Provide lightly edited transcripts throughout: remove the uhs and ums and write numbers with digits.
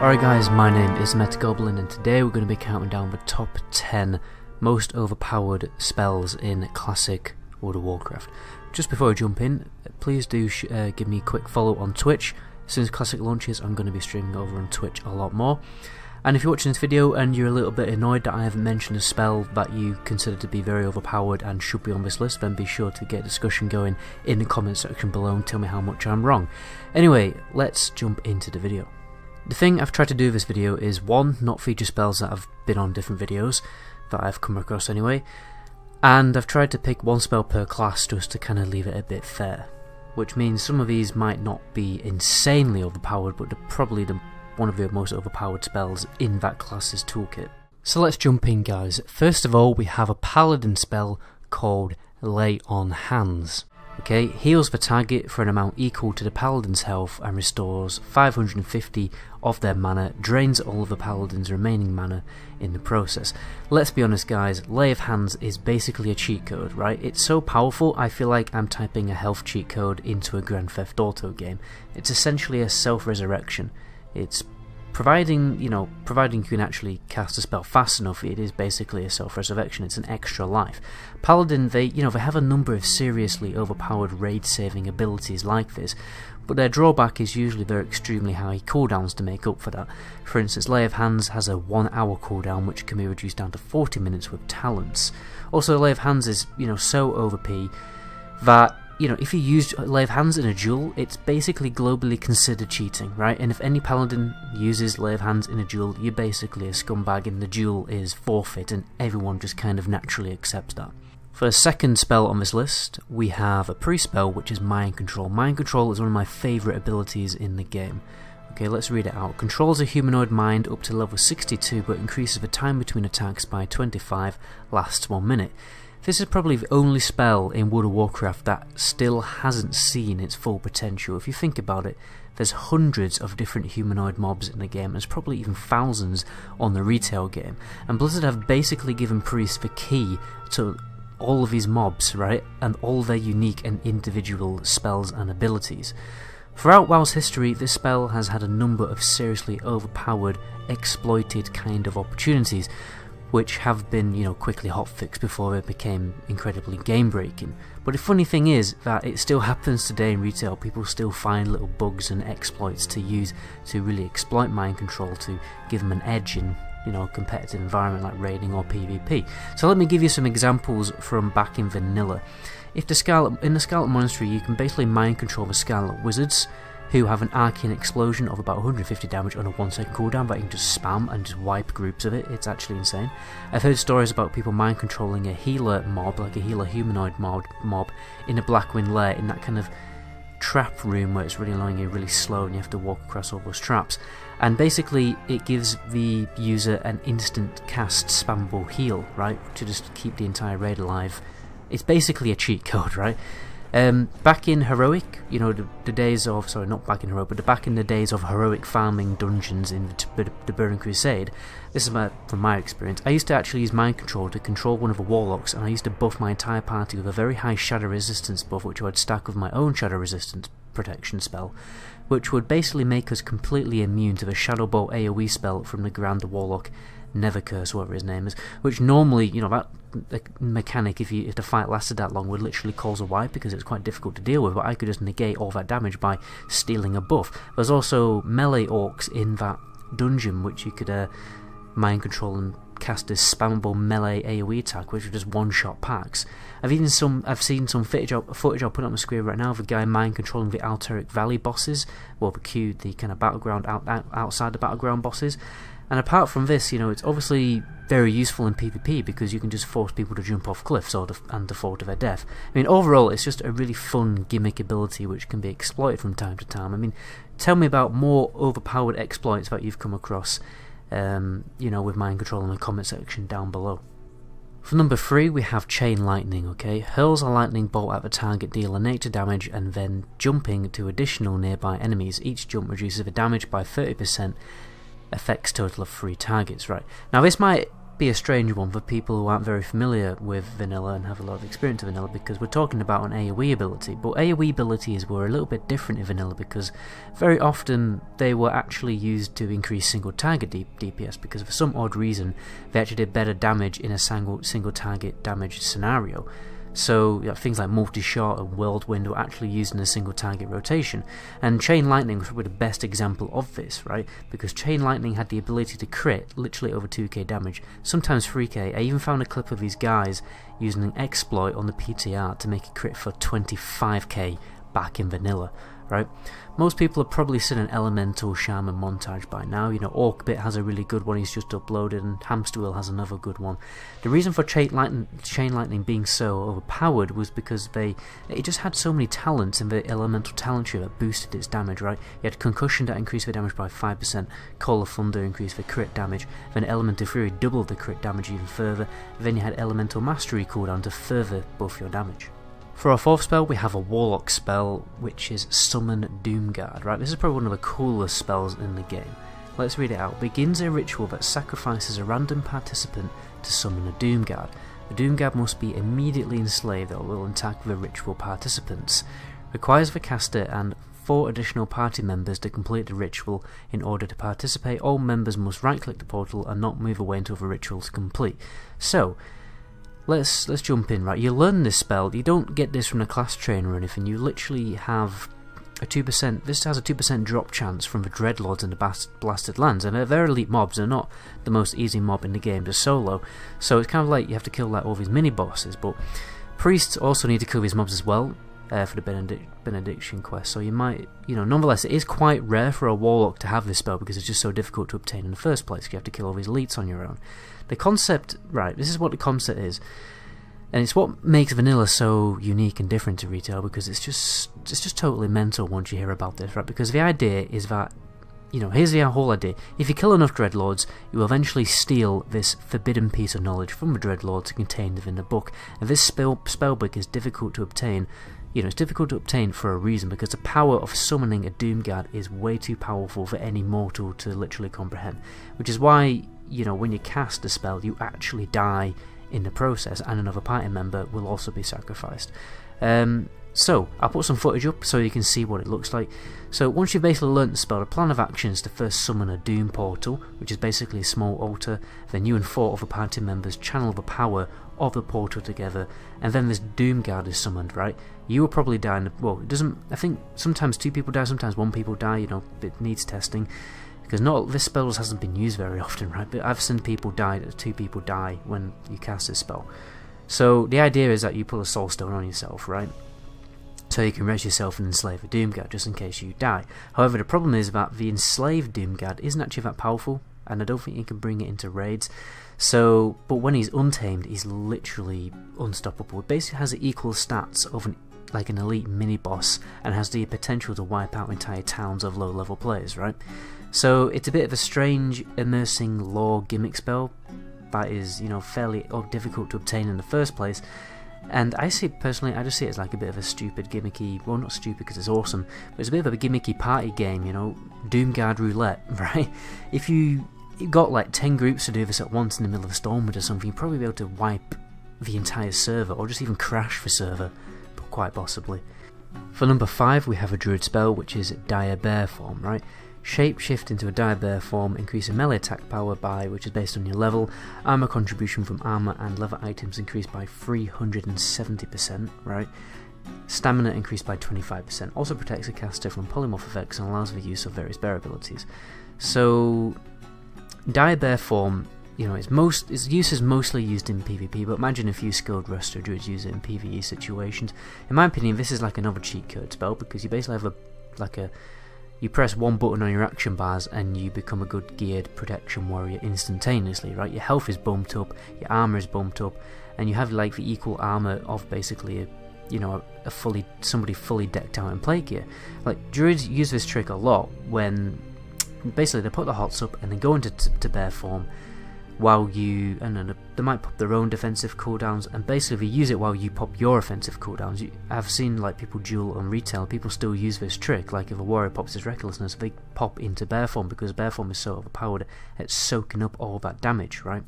Alright guys, my name is MetaGoblin and today we're going to be counting down the top 10 most overpowered spells in Classic World of Warcraft. Just before I jump in, please do give me a quick follow on Twitch. Since Classic launches, I'm going to be streaming over on Twitch a lot more. And if you're watching this video and you're a little bit annoyed that I haven't mentioned a spell that you consider to be very overpowered and should be on this list, then be sure to get a discussion going in the comment section below and tell me how much I'm wrong. Anyway, let's jump into the video. The thing I've tried to do with this video is, one, not feature spells that have been on different videos, that I've come across anyway, and I've tried to pick one spell per class just to kind of leave it a bit fair, which means some of these might not be insanely overpowered, but they're probably one of the most overpowered spells in that class's toolkit. So let's jump in guys. First of all, we have a paladin spell called Lay on Hands. Okay, heals the target for an amount equal to the paladin's health and restores 550 of their mana, drains all of the paladin's remaining mana in the process. Let's be honest guys, Lay of Hands is basically a cheat code, right? It's so powerful I feel like I'm typing a health cheat code into a Grand Theft Auto game. It's essentially a self-resurrection. It's providing you can actually cast a spell fast enough, it is basically a self-resurrection. It's an extra life. Paladin, they have a number of seriously overpowered raid-saving abilities like this, but their drawback is usually their extremely high cooldowns to make up for that. For instance, Lay of Hands has a 1 hour cooldown which can be reduced down to 40 minutes with talents. Also, Lay of Hands is so OP that if you use Lay of Hands in a duel, it's basically globally considered cheating, right? And if any paladin uses Lay of Hands in a duel, you're basically a scumbag and the duel is forfeit, and everyone just kind of naturally accepts that. For the second spell on this list, we have a pre-spell which is Mind Control. Mind Control is one of my favourite abilities in the game. Okay, let's read it out. Controls a humanoid mind up to level 62 but increases the time between attacks by 25, lasts 1 minute. This is probably the only spell in World of Warcraft that still hasn't seen its full potential. If you think about it, there's hundreds of different humanoid mobs in the game, there's probably even thousands on the retail game, and Blizzard have basically given priests the key to all of these mobs, right, and all their unique and individual spells and abilities. Throughout WoW's history, this spell has had a number of seriously overpowered, exploited kind of opportunities, which have been, quickly hotfixed before it became incredibly game-breaking. But the funny thing is that it still happens today in retail. People still find little bugs and exploits to use to really exploit mind control to give them an edge in, a competitive environment like raiding or PvP. So let me give you some examples from back in vanilla. In the Scarlet Monastery, you can basically mind control the Scarlet Wizards, who have an arcane explosion of about 150 damage on a 1 second cooldown that you can just spam and just wipe groups of it. It's actually insane. I've heard stories about people mind controlling a healer mob, like a healer humanoid mob in a Blackwind lair, in that kind of trap room where it's really annoying, you're really slow and you have to walk across all those traps. And basically it gives the user an instant cast spammable heal, right, to just keep the entire raid alive. It's basically a cheat code, right? Back in Heroic, the days of, sorry, not back in Heroic, but back in the days of heroic farming dungeons in the Burning Crusade, this is from my experience, I used to actually use Mind Control to control one of the warlocks, and I used to buff my entire party with a very high shadow resistance buff, which I would stack with my own shadow resistance protection spell, which would basically make us completely immune to the Shadow Bolt AoE spell from the Grand Warlock Nevercurse, whatever his name is, which normally, that mechanic, if the fight lasted that long, would literally cause a wipe because it's quite difficult to deal with, but I could just negate all that damage by stealing a buff. There's also melee orcs in that dungeon which you could mind control and cast as spammable melee AoE attack, which are just one-shot packs. I've seen some footage I'll put up on the screen right now of a guy mind controlling the Alteric Valley bosses, well, the kind of battleground outside the battleground bosses. And apart from this, it's obviously very useful in PvP because you can just force people to jump off cliffs and to fall to their death. I mean, overall, it's just a really fun gimmick ability which can be exploited from time to time. I mean, tell me about more overpowered exploits that you've come across, with mind control in the comment section down below. For number 3, we have Chain Lightning, okay? Hurls a lightning bolt at the target, deal nature damage, and then jumping to additional nearby enemies. Each jump reduces the damage by 30%. Affects total of 3 targets, right? Now this might be a strange one for people who aren't very familiar with vanilla and have a lot of experience with vanilla, because we're talking about an AoE ability, but AoE abilities were a little bit different in vanilla because very often they were actually used to increase single target DPS, because for some odd reason they actually did better damage in a single target damage scenario. So things like multi-shot and whirlwind were actually used in a single target rotation, and chain lightning was probably the best example of this, right? Because chain lightning had the ability to crit literally over 2k damage, sometimes 3k. I even found a clip of these guys using an exploit on the PTR to make a crit for 25k back in vanilla, right? Most people have probably seen an Elemental Shaman montage by now. You know, Orcbit has a really good one he's just uploaded, and Hamsterwheel has another good one. The reason for chain lightning being so overpowered was because it just had so many talents in the elemental talent tree that boosted its damage, right? You had Concussion that increased the damage by 5%, Call of Thunder increased the crit damage, then Elemental Fury doubled the crit damage even further, then you had Elemental Mastery cooldown to further buff your damage. For our fourth spell, we have a Warlock spell, which is Summon Doomguard, right? This is probably one of the coolest spells in the game. Let's read it out. Begins a ritual that sacrifices a random participant to summon a Doomguard. The Doomguard must be immediately enslaved or will attack the ritual participants. Requires the caster and 4 additional party members to complete the ritual. In order to participate, all members must right-click the portal and not move away until the ritual is complete. So, Let's jump in, right? You learn this spell, you don't get this from a class trainer or anything, you literally have a 2%, this has a 2% drop chance from the Dreadlords and the Blasted Lands, and they're elite mobs, they're not the most easy mob in the game to solo, so it's kind of like you have to kill like all these mini-bosses, but priests also need to kill these mobs as well, for the Benediction quest, so you might, nonetheless it is quite rare for a Warlock to have this spell because it's just so difficult to obtain in the first place, you have to kill all these elites on your own. The concept, right, this is what the concept is, and it's what makes vanilla so unique and different to retail, because it's just totally mental once you hear about this, right? Because the idea is that, here's the whole idea: if you kill enough Dreadlords, you will eventually steal this forbidden piece of knowledge from the Dreadlords contained within the book, and this spellbook is difficult to obtain. It's difficult to obtain for a reason, because the power of summoning a Doomguard is way too powerful for any mortal to literally comprehend, which is why, when you cast a spell, you actually die in the process, and another party member will also be sacrificed. So, I'll put some footage up so you can see what it looks like. So, once you've basically learnt the spell, the plan of action is to first summon a Doom Portal, which is basically a small altar. Then you and 4 other party members channel the power of the portal together, and then this Doomguard is summoned, right? You will probably die in the, well, it doesn't, I think sometimes 2 people die, sometimes 1 people die, it needs testing. Because this spell just hasn't been used very often, right? But I've seen people die, 2 people die when you cast this spell. So the idea is that you pull a soul stone on yourself, right? So you can res yourself and enslave a Doomguard just in case you die. However, the problem is that the enslaved Doomguard isn't actually that powerful, and I don't think you can bring it into raids. So, but when he's untamed, he's literally unstoppable. It basically has the equal stats of an elite mini-boss, and has the potential to wipe out entire towns of low-level players, right? So it's a bit of a strange, immersing lore gimmick spell that is, fairly difficult to obtain in the first place. And I see it personally, I just see it as like a bit of a stupid, gimmicky, well, not stupid because it's awesome, but it's a bit of a gimmicky party game, Doomguard roulette, right? If you got like 10 groups to do this at once in the middle of a storm or something, you'd probably be able to wipe the entire server, or just even crash the server, but quite possibly. For number 5, we have a druid spell, which is Dire Bear form, right? Shapeshift into a dire bear form, increasing melee attack power by, which is based on your level, armor contribution from armor and leather items increased by 370%, right? Stamina increased by 25%, also protects the caster from polymorph effects and allows the use of various bear abilities. So, dire bear form, its use is mostly used in PvP, but imagine a few skilled Resto druids use it in PvE situations. In my opinion, this is like another cheat code spell, because you basically have you press one button on your action bars and you become a good geared protection warrior instantaneously, right? Your health is bumped up, your armor is bumped up, and you have like the equal armor of basically somebody fully decked out in plate gear. Like druids use this trick a lot when basically they put the hots up and then go into bear form while they might pop their own defensive cooldowns, and basically use it while you pop your offensive cooldowns. I've seen like people duel on retail, people still use this trick. Like if a warrior pops his recklessness, they pop into bear form, because bear form is so overpowered, it's soaking up all that damage, right?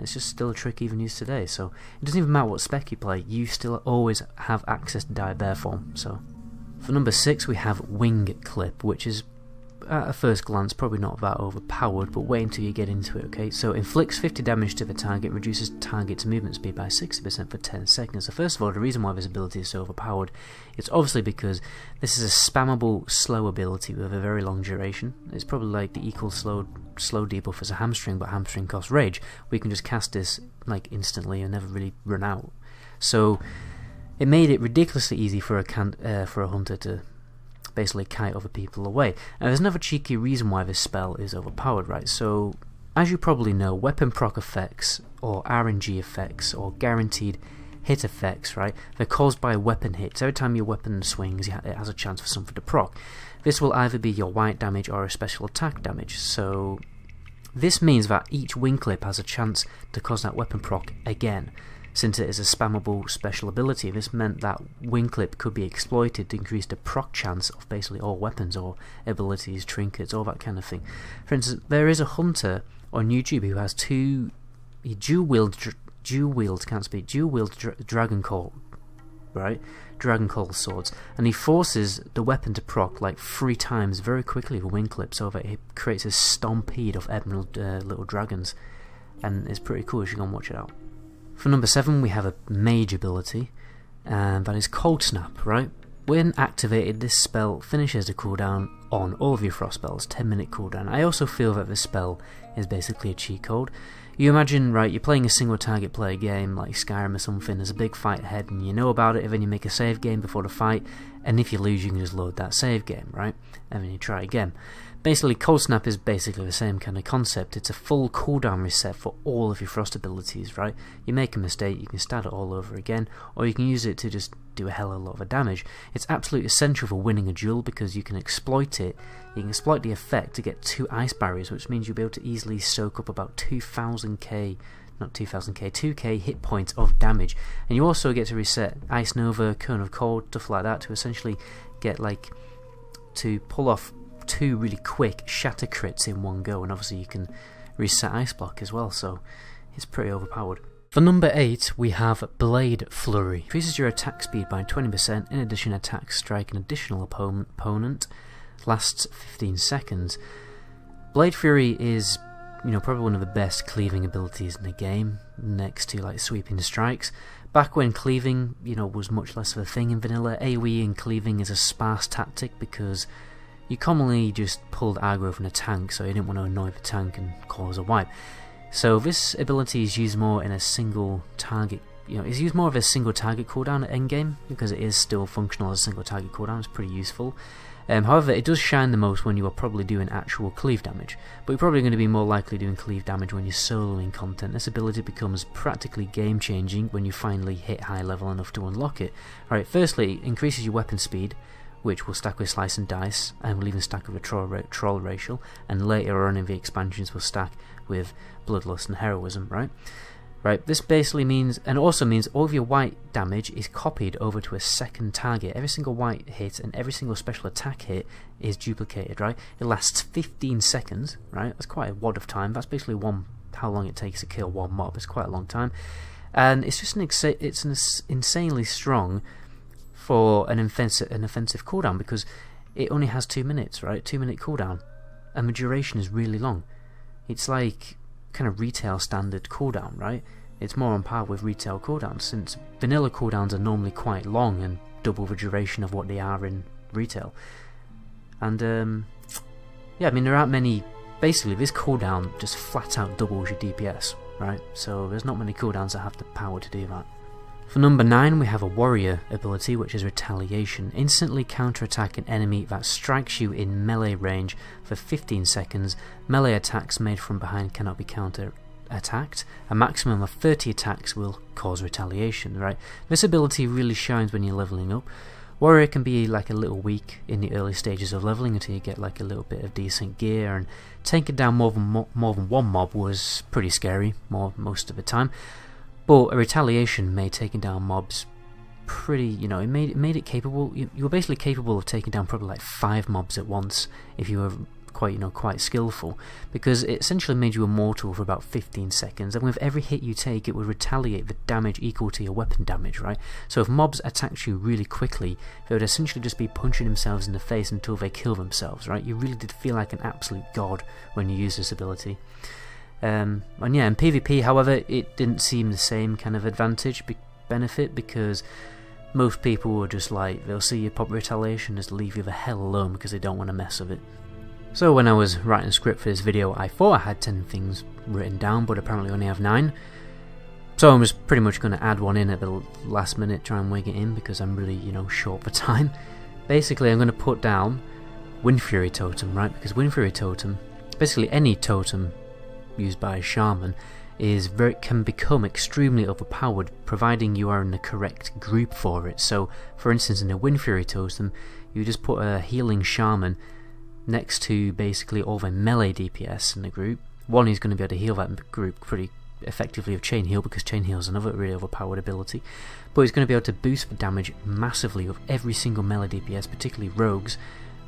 It's just still a trick even used today, so it doesn't even matter what spec you play, you still always have access to die bear form. So for number 6 we have Wing Clip, which is at a first glance probably not that overpowered, but wait until you get into it, okay? So inflicts 50 damage to the target, reduces target's movement speed by 60% for 10 seconds. So first of all, the reason why this ability is so overpowered, it's obviously because this is a spammable slow ability with a very long duration. It's probably like the equal slow debuff as a hamstring, but hamstring costs rage. We can just cast this like instantly and never really run out. So it made it ridiculously easy for a hunter to basically kite other people away. Now there's another cheeky reason why this spell is overpowered, right? So as you probably know, weapon proc effects or RNG effects or guaranteed hit effects, right, they're caused by weapon hits. Every time your weapon swings, it has a chance for something to proc. This will either be your white damage or a special attack damage. So this means that each wing clip has a chance to cause that weapon proc again. Since it is a spammable special ability, this meant that wing clip could be exploited to increase the proc chance of basically all weapons or abilities, trinkets, all that kind of thing. For instance, there is a hunter on YouTube who has dual wield dragon call, right? Dragon call swords, and he forces the weapon to proc like 3 times very quickly with wing clip, so that it creates a stampede of emerald little dragons, and it's pretty cool. You should go and watch it out. For number 7 we have a mage ability, and that is Cold Snap, right? When activated, this spell finishes the cooldown on all of your frost spells, 10-minute cooldown. I also feel that this spell is basically a cheat code. You imagine, right, you're playing a single target player game like Skyrim or something, there's a big fight ahead and you know about it, and then you make a save game before the fight, and if you lose you can just load that save game, right? And then you try again. Basically, Cold Snap is basically the same kind of concept. It's a full cooldown reset for all of your frost abilities, right? You make a mistake, you can start it all over again, or you can use it to just do a hell of a lot of damage. It's absolutely essential for winning a duel because you can exploit it. You can exploit the effect to get 2 ice barriers, which means you'll be able to easily soak up about 2k hit points of damage. And you also get to reset Ice Nova, Cone of Cold, stuff like that, to essentially get to pull off 2 really quick shatter crits in one go, and obviously you can reset Ice Block as well, so it's pretty overpowered. For number 8 we have Blade Flurry. Increases your attack speed by 20%, in addition attacks strike an additional opponent, lasts 15 seconds. Blade Fury is, probably one of the best cleaving abilities in the game, next to like sweeping strikes. Back when cleaving, was much less of a thing in vanilla, AoE and cleaving is a sparse tactic because you commonly just pulled aggro from a tank, so you didn't want to annoy the tank and cause a wipe. So this ability is used more in a single target, it's used more of a single target cooldown at endgame, because it is still functional as a single target cooldown. It's pretty useful. However, it does shine the most when you are probably doing actual cleave damage, but you're probably going to be more likely doing cleave damage when you're soloing content. This ability becomes practically game changing when you finally hit high level enough to unlock it. Alright, firstly, it increases your weapon speed, which will stack with Slice and Dice, and will even stack with a Troll Racial, and later on in the expansions will stack with Bloodlust and Heroism, right? This basically means, and also means, all of your white damage is copied over to a second target. Every single white hit and every single special attack hit is duplicated, right? It lasts 15 seconds, right? That's quite a wad of time. That's basically how long it takes to kill one mob. It's quite a long time. And it's just insanely strong for an offensive cooldown, because it only has 2 minutes, right? 2-minute cooldown, and the duration is really long. It's like kind of retail standard cooldown, right? It's more on par with retail cooldowns, since vanilla cooldowns are normally quite long and double the duration of what they are in retail. And yeah, I mean, there aren't many. Basically, this cooldown just flat out doubles your DPS, right? So there's not many cooldowns that have the power to do that. For number 9 we have a warrior ability, which is Retaliation. Instantly counterattack an enemy that strikes you in melee range for 15 seconds. Melee attacks made from behind cannot be counter-attacked. A maximum of 30 attacks will cause retaliation, right? This ability really shines when you're leveling up. Warrior can be like a little weak in the early stages of leveling until you get like a little bit of decent gear, and taking down more than one mob was pretty scary most of the time. But a Retaliation made taking down mobs pretty, it made it capable. You were basically capable of taking down probably like 5 mobs at once if you were quite skillful, because it essentially made you immortal for about 15 seconds, and with every hit you take it would retaliate the damage equal to your weapon damage, right? So if mobs attacked you really quickly, they would essentially just be punching themselves in the face until they kill themselves, right? You really did feel like an absolute god when you used this ability. And yeah, in PvP, however, it didn't seem the same kind of benefit, because most people were just like, they'll see you pop Retaliation, just leave you the hell alone because they don't want to mess with it. So when I was writing a script for this video, I thought I had 10 things written down, but apparently only have 9. So I'm just pretty much going to add one in at the last minute, try and wig it in, because I'm really, short for time. Basically, I'm going to put down Wind Fury Totem, right? Because Wind Fury Totem, basically any totem used by a shaman, can become extremely overpowered, providing you are in the correct group for it. So, for instance, in a Wind Fury Totem, you just put a healing shaman next to basically all the melee DPS in the group. One is going to be able to heal that group pretty effectively with Chain Heal, because Chain Heal is another really overpowered ability, but he's going to be able to boost the damage massively of every single melee DPS, particularly rogues,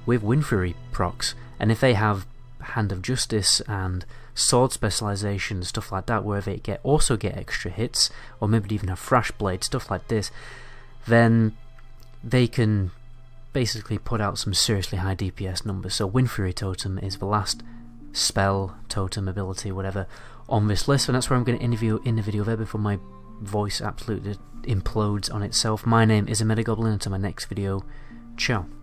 with Wind Fury procs. And if they have Hand of Justice and sword specialization and stuff like that, where they also get extra hits, or maybe even have Thrash Blade, stuff like this, then they can basically put out some seriously high DPS numbers. So Wind Fury Totem is the last spell, totem, ability, whatever, on this list, and that's where I'm going to end the video there before my voice absolutely implodes on itself. My name is Hamsterwheel, and until my next video, ciao.